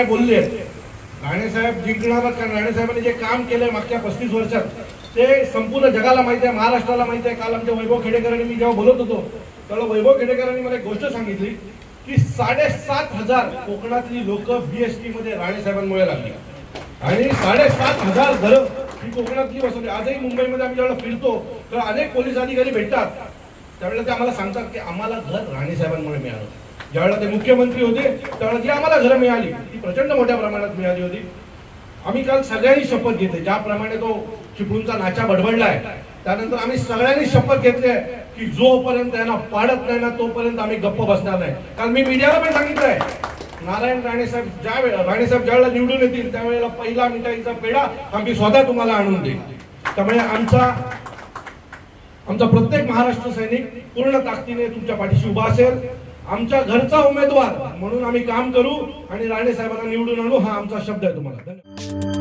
काय बोलले राणेसाहेब जिंकणारच, कारण राणेसाहेबांनी जे काम केलंय मागच्या 35 वर्षात ते संपूर्ण जगाला माहिती आहे, महाराष्ट्राला माहिती आहे. काल आमच्या वैभव खेडेकरांनी, मी जेव्हा बोलत होतो तेव्हा वैभव खेडेकरांनी मला एक गोष्ट सांगितली की 7,500 कोकणातली लोक बीएसटी मध्ये राणेसाहेबांमुळे लागली आणि 7,500 घरं ही कोकणातली बसवली. आजही मुंबईमध्ये आम्ही जेव्हा फिरतो तेव्हा अनेक पोलीस अधिकारी भेटतात, त्यावेळेला ते आम्हाला सांगतात की आम्हाला घर राणेसाहेबांमुळे मिळालं. ज्यावेळेला ते मुख्यमंत्री होते त्यावेळेला जी आम्हाला घरं मिळाली ती प्रचंड मोठ्या प्रमाणात मिळाली होती. आम्ही काल सगळ्यांनी शपथ घेतली, ज्याप्रमाणे तो चिपळूणचा नाचा बडबडलाय त्यानंतर आम्ही सगळ्यांनी शपथ घेतली आहे की जोपर्यंत त्यांना पाडत नाही ना तोपर्यंत आम्ही गप्प बसणार नाही. काल मी मीडियाला पण सांगितलंय, नारायण राणेसाहेब ज्यावेळेला निवडून येतील त्यावेळेला पहिला मिठाईचा पेढा आम्ही स्वतः तुम्हाला आणून देईल. त्यामुळे आमचा प्रत्येक महाराष्ट्र सैनिक पूर्ण ताकदीने तुमच्या पाठीशी उभा असेल. आमच्या घरचा उमेदवार म्हणून आम्ही काम करू आणि राणेसाहेबांना निवडून आणू, हा आमचा शब्द आहे तुम्हाला. धन्यवाद.